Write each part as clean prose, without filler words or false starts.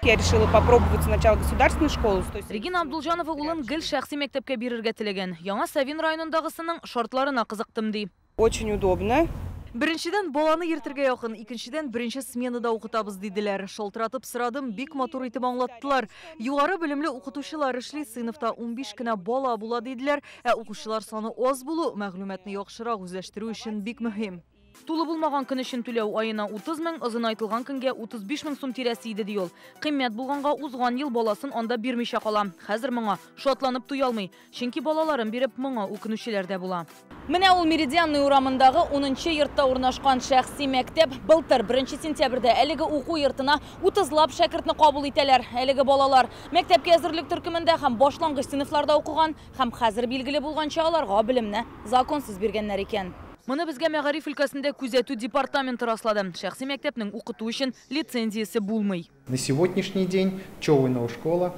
Я решила попробовать сначала государственную школу. Регина Абдулжанова улын гел шәхси мәктәпкә бирергә теләгән. Яңа Савин районындагысының шартларына кызыктым ди. Очень удобно. Беренчедән баланы ертергә якын, икенчедән беренче сменада укытабыз диделәр. Шалтыратып сорадым, бик матур итеп аңлаттылар. Югары белемле укытучылар эшли, сыйныфта 15 кенә бала була диделәр. Укучылар саны аз булу мәгълүматны яхшырак үзләштерү өчен бик мөһим. Тулы булмаган көн өчен түләү айына 30 мең, озын айтылган көнгә 35 мең сум тирәсе иде ди ул. Кыйммәт булганга узган ел баласын анда бирмичә кала. Хәзер моңа шатланып туя алмый. Чөнки балаларын биреп моңа үкенүчеләр дә була. Менә ул Меридианный урамындагы 10-нчы йортта урнашкан шәхси мәктәп былтыр 1 сентябрьдә әлеге уку йортына 30лап шәкертне кабул итәләр. Әлеге балалар мәктәпкә әзерлек төркемендә һәм башлангыч сыйныфларда укыган һәм хәзер билгеле булганча аларга белемне законсыз биргәннәр икән. Моны безгә Мәгариф өлкәсендә күзәтү департаменты раслады. Шәхси мәктәпнең укыту өчен лицензиясе булмый. На сегодняшний день Човыйная школа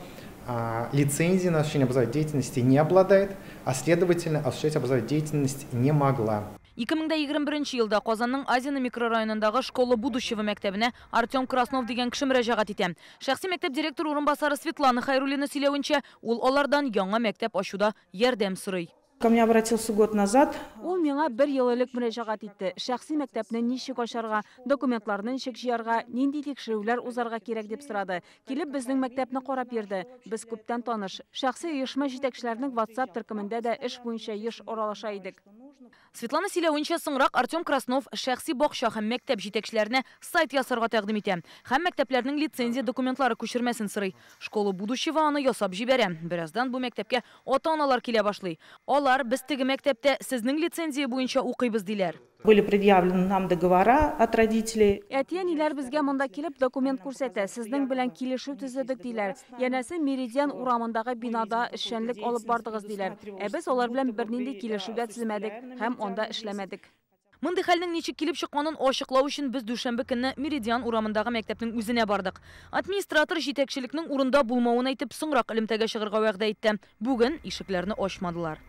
лицензии на осуществление образовательной деятельности не обладает, а следовательно осуществлять образовательную деятельность не могла. 2021 елда Казанның Азина микрорайонындагы школа будущего мәктәбенә Артем Краснов дигән кеше мөрәҗәгать итә. Шәхси мәктәп директор урынбасары Светлана Хайруллина сөйләвенчә, ул алардан яңа мәктәп ачуда ярдәм сорый. Ко мне обратился год назад. Ул миңа 1 ел элек мөрәҗәгать итте. Шәхси мәктәпне ничек ачарга, документларны ничек җыярга, нинди тикшерүләр узарга кирәк дип сорады. Килеп безнең мәктәпне карап йөрде. Без күптән таныш. Шәхси оешма җитәкчеләренең WhatsApp төркемендә дә эш буенча еш аралаша идек. Светлана сөйләвенчә, соңрак Артем Краснов шәхси бакча һәм мәктәп җитәкчеләренә сайт ясарга тәкъдим итә. Һәм мәктәпләрнең лицензия документлары күчермәсен сорый. Школа будущего аны ясап җибәрә. Бераздан бу мәктәпкә ата-аналар килә башлый. Алар без теге мәктәптә сезнең лицензия буенча укыйбыз диләр. Были предъявлены нам договора от родителей. Әтиәниләр безгә монда килеп документ күрсәтә. Сезнең белән килешү төзедек диләр. Янәсе Меридиан урамындагы бинада эшчәнлек алып бардыгыз диләр. Без алар белән бернинди килешүгә төзелмәдек һәм анда эшләмәдек. Мондый хәлнең ничек килеп чыкканын ачыклау өчен без дүшәмбе көнне Меридиан урамындагы мәктәпнең үзенә бардык. Администратор җитәкчелекнең урында булмавын әйтеп, соңрак элемтәгә чыгарга вәгъдә итте. Бүген ишекләрне ачмадылар.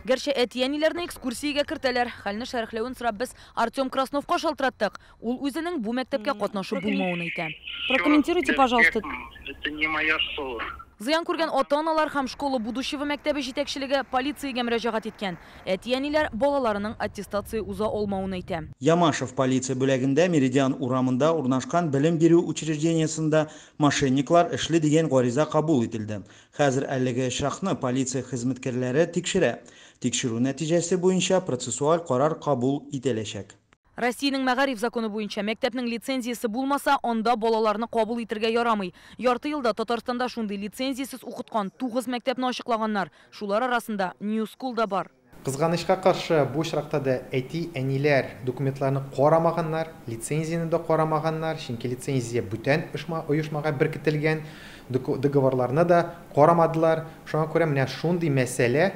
Гәрчә әтиәниләрне экскурсиягә кертәләр. Хәлне шәрехләвен сорап без Артем Красновка шалтыраттык. Ул үзенең бу мәктәпкә катнашу булмавын әйтә. Прокомментируйте, пожалуйста. Это не моя школа. Зыян күргән ата-аналар һәм школа будущего мәктәбе җитәкчелеге полициягә мөрәҗәгать иткән. Әтиәниләр балаларының аттестация уза алмавын әйтә. Ямашев полиция бүләгендә Меридиан урамында урнашкан белем бирү учреждениесендә мошенниклар эшли дигән гариза кабул ителде. Хәзер әлеге шәхсне полиция хезмәткәрләре тикшерә. Тикшерү нәтиҗәсе буенча процессуаль карар кабул ителәчәк. Россиянең Мәгариф законы буенча мәктәпнең лицензиясе булмаса, анда балаларны кабул итәргә ярамый. Ярты елда Татарстанда шундый лицензиясез укыткан 9 мәктәпне ачыклаганнар. Шулар арасында New School да бар. Кызганычка каршы бу очракта да әниләр документларны карамаганнар, лицензияны да карамаганнар, чөнки лицензия бүтән оешмага беркетелгән, договорларны да карамадылар. Шуңа күрә менә шундый мәсьәлә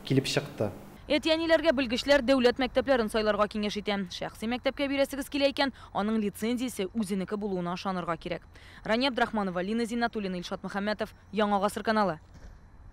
килеп чыкты. Әтиәниләргә белгечләр дәүләт мәктәпләрен сайларга киңәш итә. Шәхси мәктәпкә бирәсегез килә икән, аның лицензиясе үзенеке булуына ышанырга кирәк. Рания Абдрахманова, Лина Зиннатуллина, Илшат Мөхәммәтов, Яңа гасыр каналы.